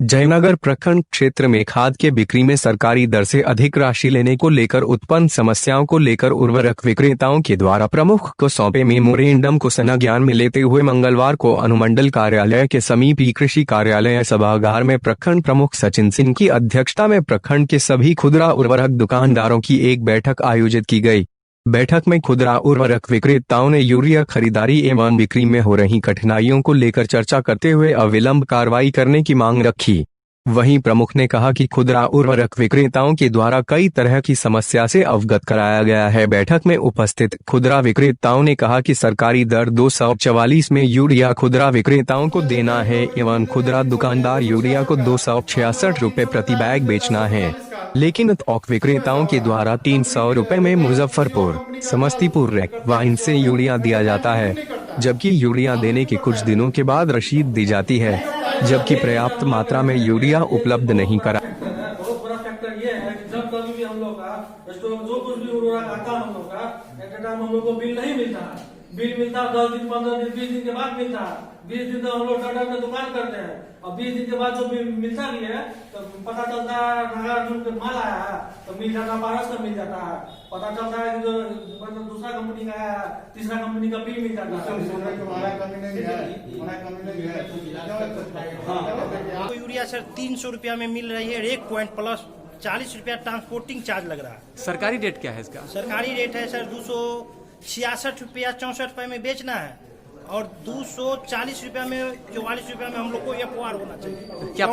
जयनगर प्रखंड क्षेत्र में खाद के बिक्री में सरकारी दर से अधिक राशि लेने को लेकर उत्पन्न समस्याओं को लेकर उर्वरक विक्रेताओं के द्वारा प्रमुख को सौंपे मेमोरेंडम को संज्ञान में लेते हुए मंगलवार को अनुमंडल कार्यालय के समीप कृषि कार्यालय सभागार में प्रखंड प्रमुख सचिन सिंह की अध्यक्षता में प्रखंड के सभी खुदरा उर्वरक दुकानदारों की एक बैठक आयोजित की गई। बैठक में खुदरा उर्वरक विक्रेताओं ने यूरिया खरीदारी एवं बिक्री में हो रही कठिनाइयों को लेकर चर्चा करते हुए अविलंब कार्रवाई करने की मांग रखी। वहीं प्रमुख ने कहा कि खुदरा उर्वरक विक्रेताओं के द्वारा कई तरह की समस्या से अवगत कराया गया है। बैठक में उपस्थित खुदरा विक्रेताओं ने कहा कि सरकारी दर 244 में यूरिया खुदरा विक्रेताओं को देना है एवं खुदरा दुकानदार यूरिया को 266 रुपए प्रति बैग बेचना है, लेकिन थोक विक्रेताओं के द्वारा 300 रुपए में मुजफ्फरपुर, समस्तीपुर रैक वाइन से यूरिया दिया जाता है, जबकि यूरिया देने के कुछ दिनों के बाद रसीद दी जाती है, जबकि पर्याप्त मात्रा में यूरिया उपलब्ध नहीं करा। बहुत बड़ा फैक्टर ये है कि जब कभी भी हम लोग का जो कुछ भी उर्वरक आता है हम लोग का एक टाइम हम लोग को बिल नहीं मिलता है। बिल मिलता है 10 दिन 15 दिन 20 दिन के बाद मिलता है। 20 दिन तक हम लोग डर में दुकान करते हैं और 20 दिन के बाद जो मिलता भी है तो पता चलता है नगर माल आया है तो मिल जाता है, 1200 मिल जाता है। पता चलता है कि जो मतलब दूसरा कंपनी का है, तीसरा कंपनी का बिल मिल जाता है। यूरिया सर 300 रुपया में मिल रही है, 1 पॉइंट प्लस 40 रुपया ट्रांसपोर्टिंग चार्ज लग रहा है। सरकारी रेट क्या है इसका? सरकारी रेट है सर 266 रुपया 64 रुपये में बेचना है और 240 रुपया में 44 रुपया में हम लोग को FOR होना चाहिए। क्या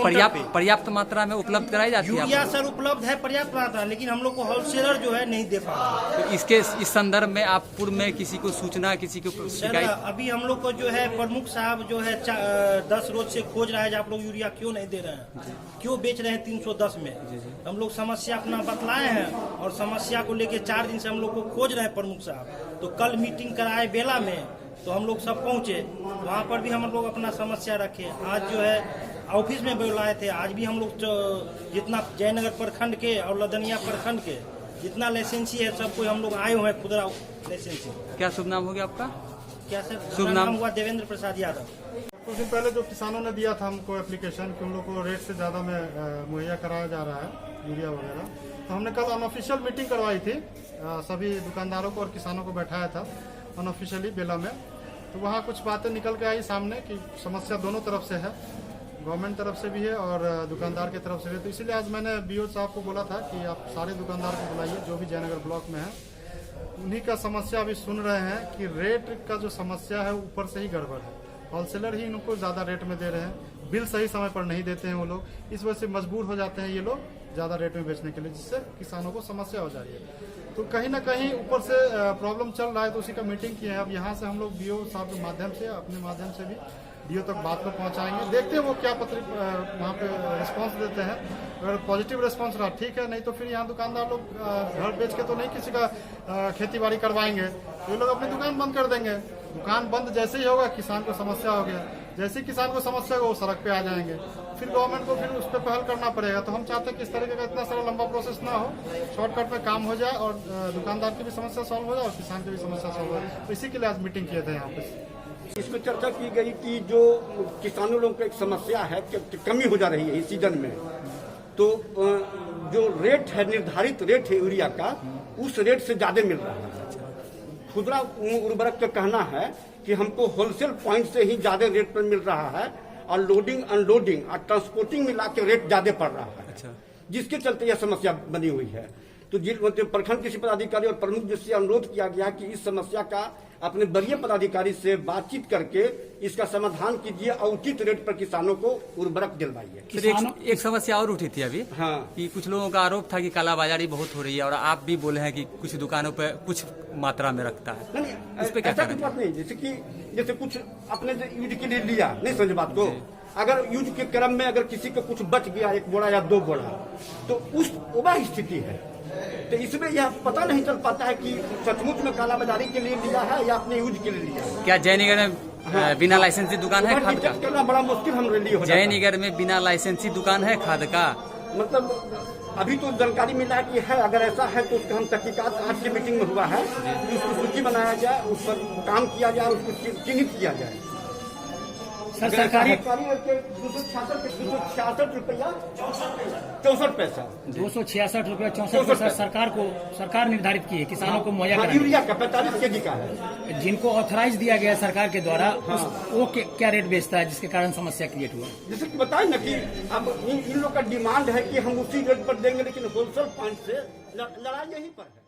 पर्याप्त मात्रा में उपलब्ध कराई जाती है? यूरिया सर उपलब्ध है पर्याप्त मात्रा, लेकिन हम लोग को होलसेलर जो है नहीं दे पा रहा। तो इस संदर्भ में आप पूर्व में किसी को सूचना, किसी को शिकायत? अभी हम लोग को जो है प्रमुख साहब जो है 10 रोज से खोज रहा है, आप लोग यूरिया क्यों नहीं दे रहे हैं, क्यों बेच रहे हैं 310 में। हम लोग समस्या अपना बतलाए हैं और समस्या को लेके 4 दिन से हम लोग को खोज रहे हैं प्रमुख साहब। तो कल मीटिंग कराए बेला में तो हम लोग सब पहुंचे, वहाँ पर भी हम लोग अपना समस्या रखे। आज जो है ऑफिस में बुलाए थे, आज भी हम लोग जितना जयनगर प्रखंड के और लदनिया प्रखंड के जितना लाइसेंसी है सब कोई हम लोग आए हुए हैं खुदरा लाइसेंसी। क्या शुभ नाम हो गया आपका? क्या सर? शुभ नाम हुआ देवेंद्र प्रसाद यादव। कुछ दिन पहले जो किसानों ने दिया था हमको एप्लीकेशन कि उन लोग को रेट से ज़्यादा में मुहैया कराया जा रहा है यूरिया वगैरह, तो हमने कल अनऑफिशियल मीटिंग करवाई थी, सभी दुकानदारों को और किसानों को बैठाया था अनऑफिशियली बेला में। तो वहाँ कुछ बातें निकल के आई सामने कि समस्या दोनों तरफ से है, गवर्नमेंट तरफ से भी है और दुकानदार की तरफ से भी। तो इसीलिए आज मैंने BO साहब को बोला था कि आप सारे दुकानदार को बुलाइए जो भी जयनगर ब्लॉक में है, उन्हीं का समस्या अभी सुन रहे हैं कि रेट का जो समस्या है ऊपर से ही गड़बड़ है। होलसेलर ही इनको ज़्यादा रेट में दे रहे हैं, बिल सही समय पर नहीं देते हैं वो लोग, इस वजह से मजबूर हो जाते हैं ये लोग ज़्यादा रेट में बेचने के लिए, जिससे किसानों को समस्या हो जा रही है। तो कहीं ना कहीं ऊपर से प्रॉब्लम चल रहा है, तो उसी का मीटिंग किए हैं। अब यहाँ से हम लोग BO साहब के माध्यम से, अपने माध्यम से भी DO तक बात को पहुँचाएंगे। देखते हैं वो क्या वहाँ पे रिस्पांस देते हैं। अगर पॉजिटिव रिस्पांस रहा ठीक है, नहीं तो फिर यहाँ दुकानदार लोग घर बेच के तो नहीं किसी का खेती बाड़ी करवाएंगे, तो ये लोग अपनी दुकान बंद कर देंगे। दुकान बंद जैसे ही होगा किसान को समस्या हो गया, जैसे ही किसान को समस्या होगा वो सड़क पे आ जाएंगे, फिर गवर्नमेंट को फिर उस पर पहल करना पड़ेगा। तो हम चाहते हैं कि इस तरीके का इतना सारा लंबा प्रोसेस ना हो, शॉर्टकट में काम हो जाए और दुकानदार की भी समस्या सॉल्व हो जाए और किसान की भी समस्या सॉल्व हो जाए। तो इसी के लिए आज मीटिंग किए थे यहाँ पे। इसमें चर्चा की गई कि जो किसानों लोगों की एक समस्या है कि कमी हो जा रही है इस सीजन में, तो जो रेट है, निर्धारित रेट है यूरिया का, उस रेट से ज्यादा मिल रहा है। खुदरा उर्वरक का कहना है कि हमको होलसेल पॉइंट से ही ज्यादा रेट पर मिल रहा है और लोडिंग अनलोडिंग और ट्रांसपोर्टिंग मिला के रेट ज्यादा पड़ रहा है। अच्छा। जिसके चलते यह समस्या बनी हुई है। तो प्रखंड कृषि पदाधिकारी और प्रमुख जी से अनुरोध किया गया कि इस समस्या का अपने वरीय पदाधिकारी से बातचीत करके इसका समाधान कीजिए और उचित रेट पर किसानों को उर्वरक दिलवाइए। एक समस्या और उठी थी अभी, हाँ, कि कुछ लोगों का आरोप था कि कालाबाजारी बहुत हो रही है और आप भी बोले हैं कि कुछ दुकानों पे कुछ मात्रा में रखता है। नहीं, इस पे ऐसा कुछ बात नहीं। जैसे कुछ अपने यूज के लिए लिया, नहीं समझ बात को, अगर यूज के क्रम में अगर किसी को कुछ बच गया 1 बोरा या 2 बोरा, तो उस वह स्थिति है। तो इसमें यह पता नहीं चल पाता है कि सचमुच में कालाबाजारी के लिए लिया है या अपने यूज के लिए लिया है। क्या जयनगर में बिना लाइसेंसी दुकान है खाद का? करना बड़ा मुश्किल हम लिए हो। जयनगर में बिना लाइसेंसी दुकान है खाद का? मतलब अभी तो जानकारी मिला कि है, अगर ऐसा है तो उसका हम तहकीकात आज की मीटिंग में हुआ है कि उसकी सूची बनाया जाए, उस पर काम किया जाए, उसको चिन्हित किया जाए। सर सरकारी 266 रुपया 64 पैसा 266 रुपया 64 पैसा सरकार निर्धारित की है किसानों को मुहैया कराने यूरिया का 45 kg का है। जिनको ऑथराइज दिया गया है सरकार के द्वारा वो क्या रेट बेचता है जिसके कारण समस्या क्रिएट हुआ। जैसे कि बताए ना कि अब इन लोग का डिमांड है कि हम उसी रेट पर देंगे, लेकिन होलसेल पॉइंट से लड़ाई यहीं पर है।